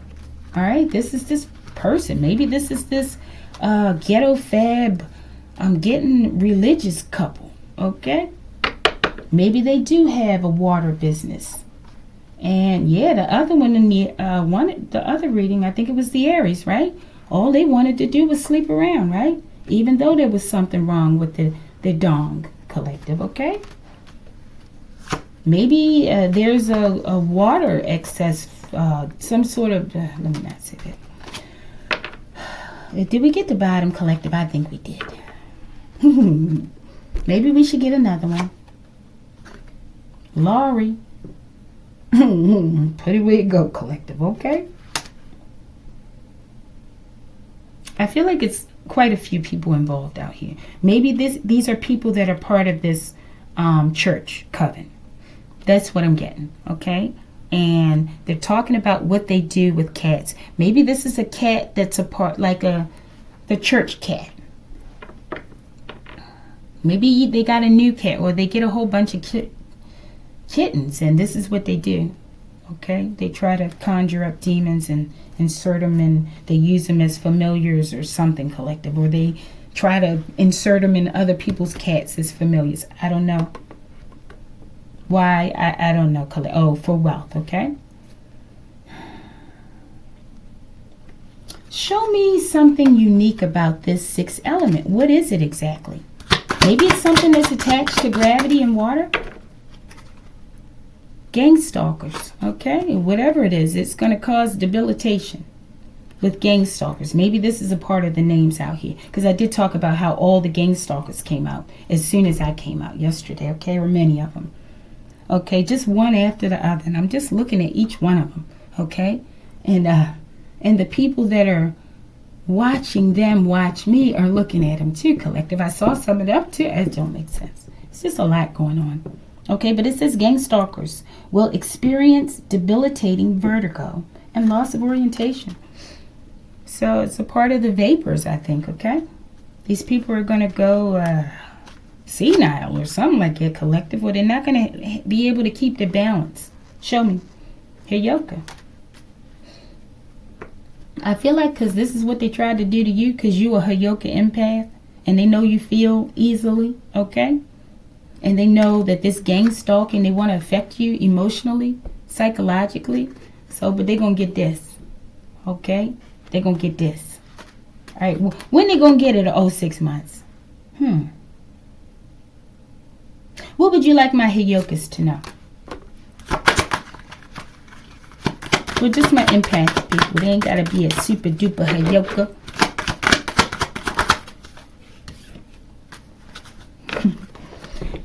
All right, this is this person. Maybe this is this ghetto fab. I'm getting religious couple. Okay. Maybe they do have a water business. And yeah, the other one in the the other reading, I think it was the Aries, right? All they wanted to do was sleep around, right? Even though there was something wrong with the dong collective, okay? Maybe there's a water excess, some sort of, let me not say that. Did we get the bottom collective? I think we did. Maybe we should get another one. Laurie. Put it where it go, collective, okay? I feel like it's quite a few people involved out here. Maybe these are people that are part of this church, Coven. That's what I'm getting, okay? And they're talking about what they do with cats. Maybe this is a cat that's a part, like the church cat. Maybe they got a new cat, or they get a whole bunch of kittens, and this is what they do, okay? They try to conjure up demons and insert them, and they use them as familiars or something, collective, or they try to insert them in other people's cats as familiars. I don't know. Why? I don't know. Oh, for wealth, okay? Show me something unique about this sixth element. What is it exactly? Maybe it's something that's attached to gravity and water? Gang stalkers, okay? Whatever it is, it's going to cause debilitation with gang stalkers. Maybe this is a part of the names out here. Because I did talk about how all the gang stalkers came out as soon as I came out yesterday, okay? Or many of them. Okay, just one after the other. And I'm just looking at each one of them, okay? And the people that are watching them watch me are looking at them too, collective. I saw some of them too. It don't make sense. It's just a lot going on. Okay, but it says gang stalkers will experience debilitating vertigo and loss of orientation. So it's a part of the vapors, I think, okay? These people are going to go senile or something like that, collective, or they're not going to be able to keep their balance. Show me. Hiyoka. I feel like because this is what they tried to do to you, because you a Hiyoka empath, and they know you feel easily, okay? And they know that this gang stalking, they want to affect you emotionally, psychologically. So, but they're going to get this, okay? They're going to get this. All right, when they going to get it? 6 months. What would you like my Hiyokas to know? Well, just my empath people. They ain't got to be a super duper Hiyoka.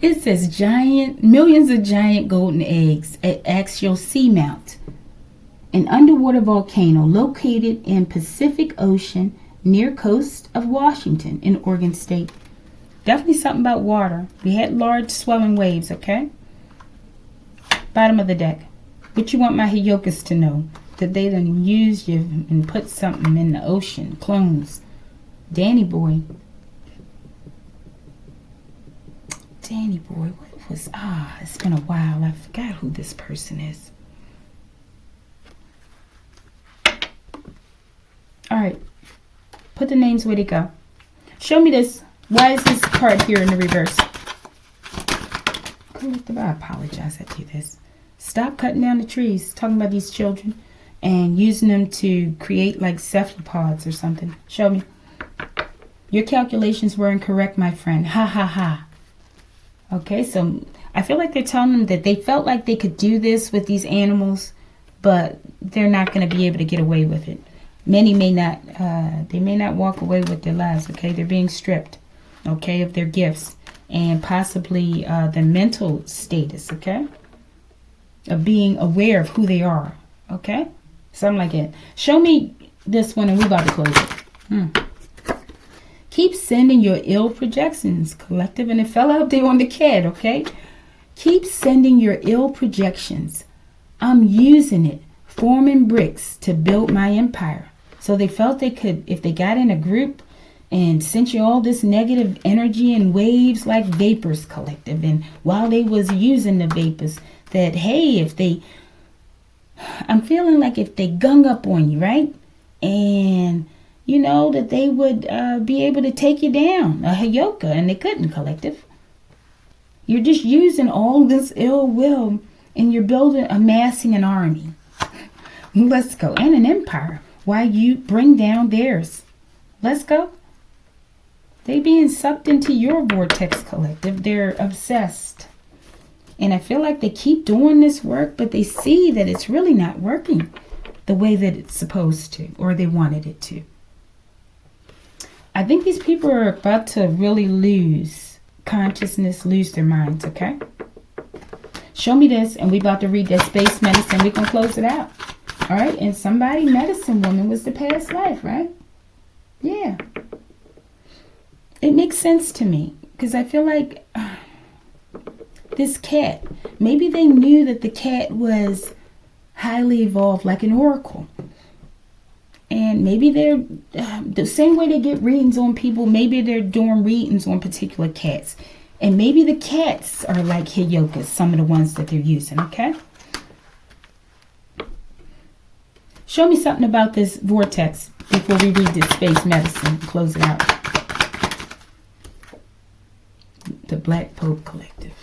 It says millions of giant golden eggs at axial seamount an underwater volcano located in Pacific Ocean near coast of Washington in Oregon State. Definitely something about water. We had large swelling waves, okay? Bottom of the deck. What you want my Hiyokas to know? That they done used you and put something in the ocean. Clones. Danny boy. Danny boy. What was... it's been a while. I forgot who this person is. Alright. Put the names where they go. Show me this. Why is this card here in the reverse? I apologize. I do this. Stop cutting down the trees. Talking about these children. And using them to create like cephalopods or something. Show me. Your calculations were incorrect, my friend. Ha ha ha. Okay, so I feel like they're telling them that they felt like they could do this with these animals, but they're not going to be able to get away with it. Many may not, they may not walk away with their lives, okay? They're being stripped, okay, of their gifts and possibly their mental status, okay? Of being aware of who they are, okay? Something like that. Show me this one and we're about to close it. Keep sending your ill projections, collective. And it fell out there on the cat, okay? Keep sending your ill projections. I'm using it, forming bricks to build my empire. So they felt they could, if they got in a group and sent you all this negative energy and waves like vapors, collective. And while they was using the vapors, that, hey, if they... I'm feeling like if they gung up on you, right? And, you know, that they would be able to take you down, a Hiyoka, and they couldn't, collective. You're just using all this ill will, and you're amassing an army. Let's go. And an empire, while you bring down theirs. Let's go. They being sucked into your vortex, collective. They're obsessed. And I feel like they keep doing this work, but they see that it's really not working the way that it's supposed to, or they wanted it to. I think these people are about to really lose consciousness, lose their minds, okay? Show me this, and we're about to read that space medicine. We can close it out. All right, and somebody, medicine woman, was the past life, right? Yeah. It makes sense to me, because I feel like... this cat, maybe they knew that the cat was highly evolved, like an oracle. And maybe they're the same way they get readings on people, maybe they're doing readings on particular cats. And maybe the cats are like Hiyokas, some of the ones that they're using, okay? Show me something about this vortex before we read this space medicine and close it out. The Black Pope Collective.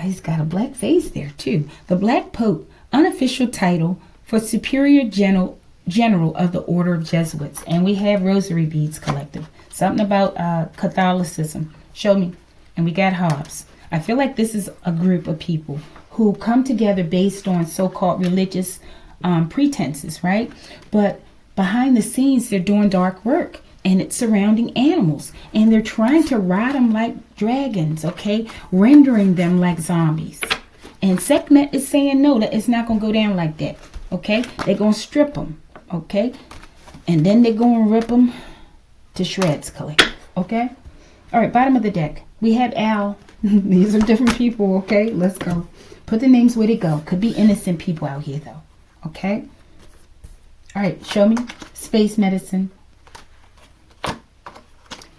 He's got a black face there too. The Black Pope, unofficial title for Superior General of the Order of Jesuits. And we have Rosary Beads Collective. Something about Catholicism. Show me. And we got Hobbes. I feel like this is a group of people who come together based on so-called religious pretenses, right? But behind the scenes, they're doing dark work. And it's surrounding animals. And they're trying to ride them like dragons, okay? Rendering them like zombies. And Sekhmet is saying no, that it's not going to go down like that, okay? They're going to strip them, okay? And then they're going to rip them to shreds, collective, okay? All right, bottom of the deck. We have Al. These are different people, okay? Let's go. Put the names where they go. Could be innocent people out here, though, okay? All right, show me. Space medicine.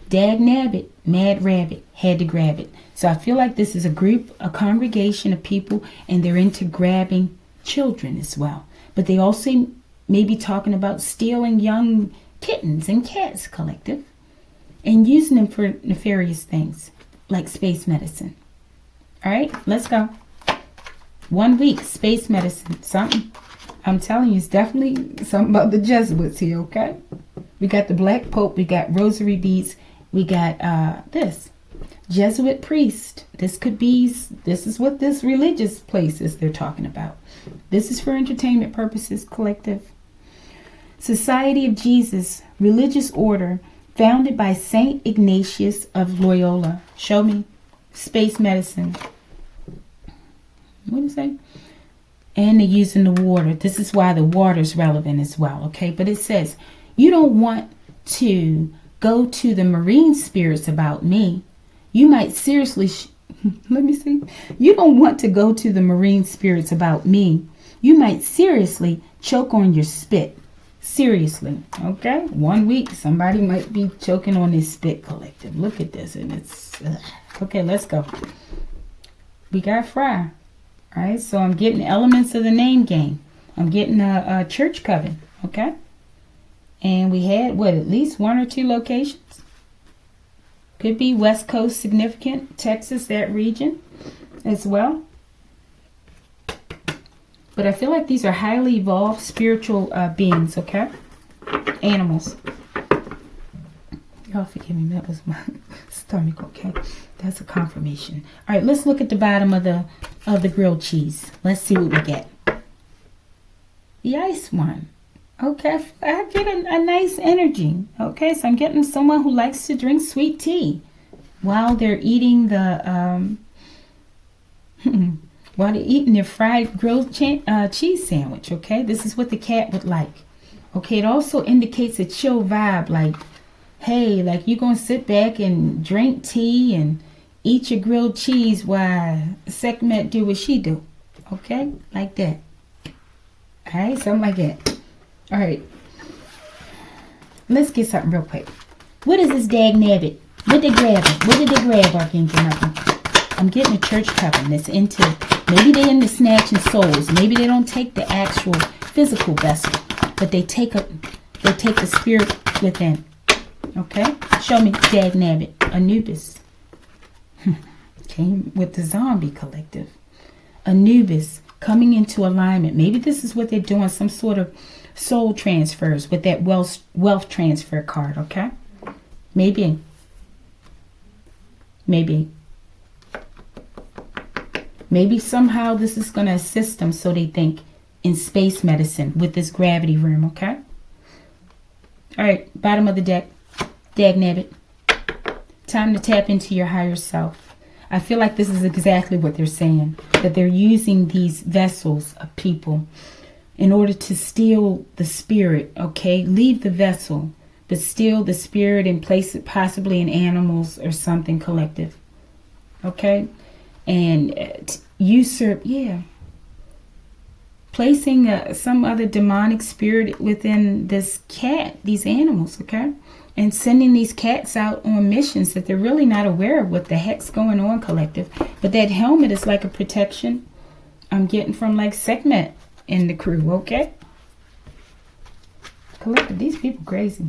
Dag nabbit, mad rabbit, had to grab it. So I feel like this is a group, a congregation of people, and they're into grabbing children as well. But they also may be talking about stealing young kittens and cats, collective, and using them for nefarious things like space medicine. All right, let's go. 1 week, space medicine, something. I'm telling you, it's definitely something about the Jesuits here, okay? We got the Black Pope, we got Rosary Beads. We got this Jesuit priest. This is what this religious place is they're talking about. This is for entertainment purposes, collective. Society of Jesus, religious order, founded by Saint Ignatius of Loyola. Show me. Space medicine. What is that? And they're using the water. This is why the water is relevant as well, okay? But it says, you don't want to go to the marine spirits about me. You might seriously, let me see. You don't want to go to the marine spirits about me. You might seriously choke on your spit. Seriously, okay? 1 week, somebody might be choking on this spit, collective. Look at this, and it's, okay, let's go. We got Fry. All right, so I'm getting elements of the name game. I'm getting a church coven, okay? And we had, what, at least 1 or 2 locations? Could be West Coast significant, Texas, that region as well. But I feel like these are highly evolved spiritual beings, okay? Animals. Y'all forgive me, that was my stomach, okay? That's a confirmation. All right, let's look at the bottom of the grilled cheese. Let's see what we get. The ice one. Okay, I get a nice energy. Okay, so I'm getting someone who likes to drink sweet tea while they're eating the while they're eating their fried grilled cheese sandwich. Okay, this is what the cat would like. Okay, it also indicates a chill vibe, like, hey, like you're gonna sit back and drink tea and eat your grilled cheese while Sekhmet do what she do. Okay, like that. All right, something like that. All right, let's get something real quick. What is this dag nabbit? What they grabbing? What did they grab, Archangel Michael? I'm getting a church coven that's into, maybe they're into snatching souls. Maybe they don't take the actual physical vessel, but they take the spirit within. Okay, show me dag nabbit. Anubis came with the zombie collective. Anubis coming into alignment. Maybe this is what they're doing, some sort of soul transfers with that wealth transfer card, okay? Maybe somehow this is going to assist them, so they think, in space medicine with this gravity room, okay? All right, bottom of the deck, Dagnabbit. Time to tap into your higher self. I feel like this is exactly what they're saying, that they're using these vessels of people in order to steal the spirit, okay? Leave the vessel, but steal the spirit and place it possibly in animals or something collective, okay? And usurp, placing some other demonic spirit within this cat, these animals, okay? And sending these cats out on missions that they're really not aware of what the heck's going on, collective. But that helmet is like a protection I'm getting from like Sekhmet and the crew, okay? Collective, these people crazy.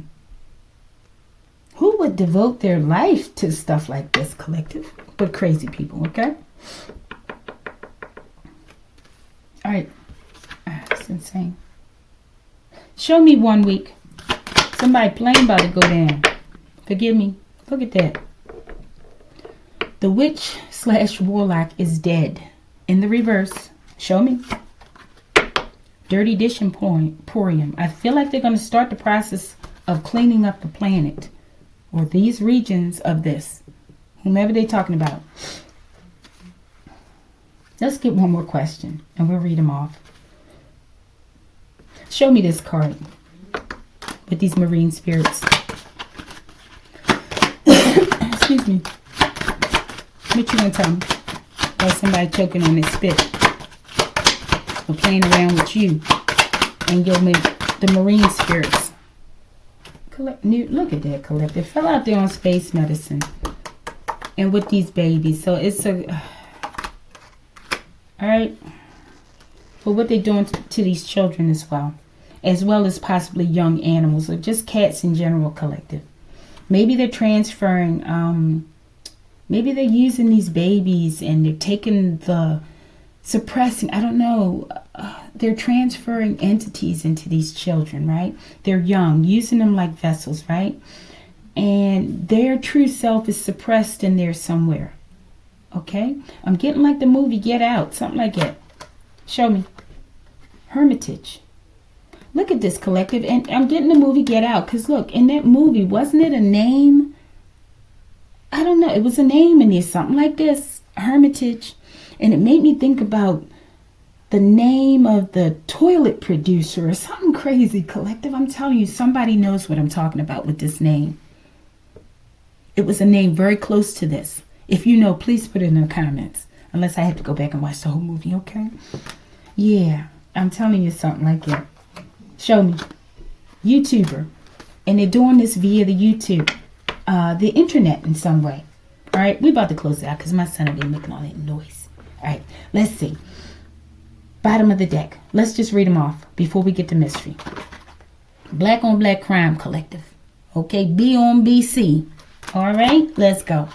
Who would devote their life to stuff like this, collective? But crazy people, okay? All right. It's insane. Show me 1 week. Somebody plane about to go down. Forgive me. Look at that. The witch/warlock is dead. In the reverse. Show me. Dirty Dish Emporium. I feel like they're going to start the process of cleaning up the planet. Or these regions of this. Whomever they're talking about. Let's get one more question. And we'll read them off. Show me this card. With these marine spirits. Excuse me. What you gonna tell me? About somebody choking on their spit. Or playing around with you. And the marine spirits. Look at that, collective. Fell out there on space medicine. And with these babies. So it's a... Alright. But what they're doing to these children as well as possibly young animals, or just cats in general, collective. Maybe they're transferring, maybe they're using these babies and they're taking the suppressing, I don't know, they're transferring entities into these children, right? They're young, using them like vessels, right? And their true self is suppressed in there somewhere, okay? I'm getting like the movie Get Out, something like that. Show me. Hermitage. Look at this, collective. And I'm getting the movie Get Out. Because look, in that movie, wasn't it a name? I don't know. It was a name in there. Something like this. Hermitage. And it made me think about the name of the toilet producer or something crazy, collective. I'm telling you, somebody knows what I'm talking about with this name. It was a name very close to this. If you know, please put it in the comments. Unless I have to go back and watch the whole movie, okay? Yeah, I'm telling you something like that. Show me. YouTuber. And they're doing this via the YouTube. The internet in some way. All right, we're about to close it out because my son will be making all that noise. All right, let's see. Bottom of the deck. Let's just read them off before we get to mystery. Black on Black Crime Collective. Okay, B on BC. All right, let's go.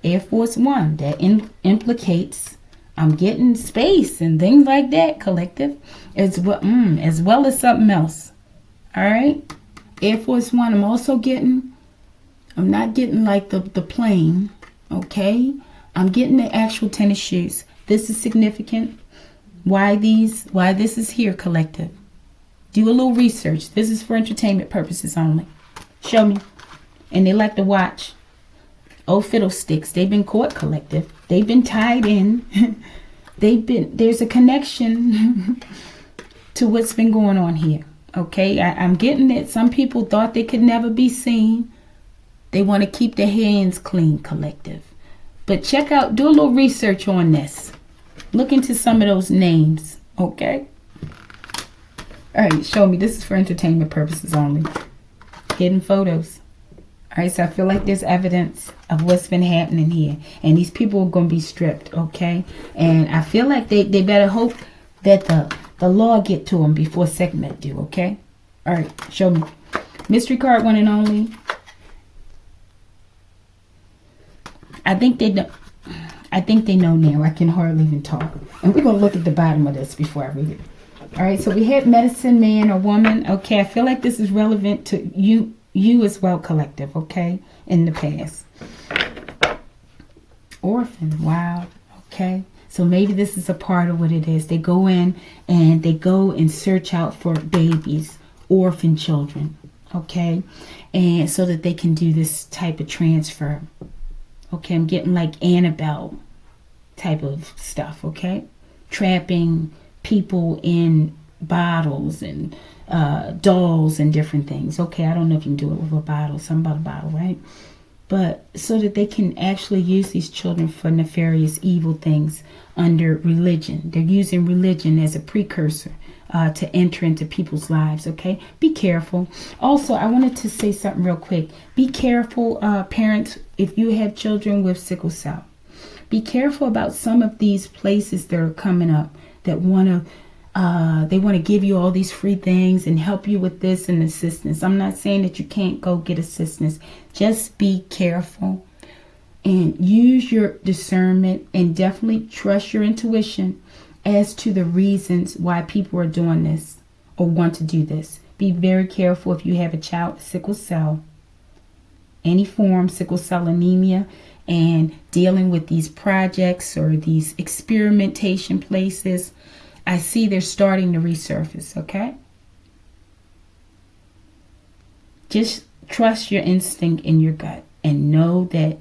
Air Force One. That implicates I'm getting space and things like that, collective. As well as something else. All right. Air Force One. I'm not getting like the plane. Okay. I'm getting the actual tennis shoes. This is significant. Why this is here, collective. Do a little research. This is for entertainment purposes only. Show me. And they like to watch. Oh, fiddlesticks. They've been caught, collective. They've been tied in. There's a connection to what's been going on here. Okay, I'm getting it. Some people thought they could never be seen. They want to keep their hands clean, collective. But check out, do a little research on this. Look into some of those names, okay? All right, show me. This is for entertainment purposes only. Hidden photos. All right, so I feel like there's evidence of what's been happening here. And these people are going to be stripped, okay? And I feel like they better hope that the law get to them before segment do, okay? All right, show me. Mystery card one and only. I think they know now. I can hardly even talk. And we're going to look at the bottom of this before I read it. All right, so we had medicine man or woman. Okay, I feel like this is relevant to you as well, collective, okay, in the past. Orphan, wow, okay. So maybe this is a part of what it is. They go in and they go and search out for babies, orphan children, okay, and so that they can do this type of transfer. Okay, I'm getting like Annabelle type of stuff, okay? Trapping people in bottles and dolls and different things. Okay, I don't know if you can do it with a bottle, something about a bottle, right? But so that they can actually use these children for nefarious evil things under religion. They're using religion as a precursor to enter into people's lives, okay? Be careful. Also, I wanted to say something real quick. Be careful, parents, if you have children with sickle cell. Be careful about some of these places that are coming up that they want to give you all these free things and help you with this and assistance. I'm not saying that you can't go get assistance. Just be careful and use your discernment and definitely trust your intuition as to the reasons why people are doing this or want to do this. Be very careful if you have a child with sickle cell, any form, sickle cell anemia, and dealing with these projects or these experimentation places. I see they're starting to resurface, okay? Just trust your instinct in your gut and know that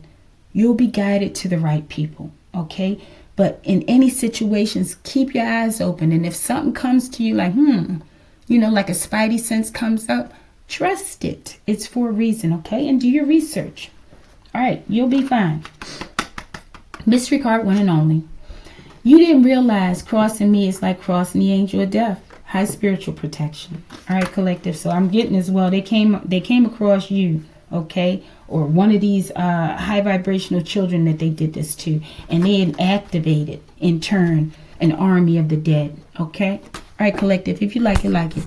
you'll be guided to the right people, okay? But in any situations, keep your eyes open. And if something comes to you like, like a spidey sense comes up, trust it. It's for a reason, okay? And do your research. All right, you'll be fine. Mystery card one and only. You didn't realize crossing me is like crossing the angel of death. High spiritual protection. All right, collective. So I'm getting as well. They came across you, okay? Or one of these high vibrational children that they did this to. And they had activated, in turn, an army of the dead, okay? All right, collective. If you like it, like it.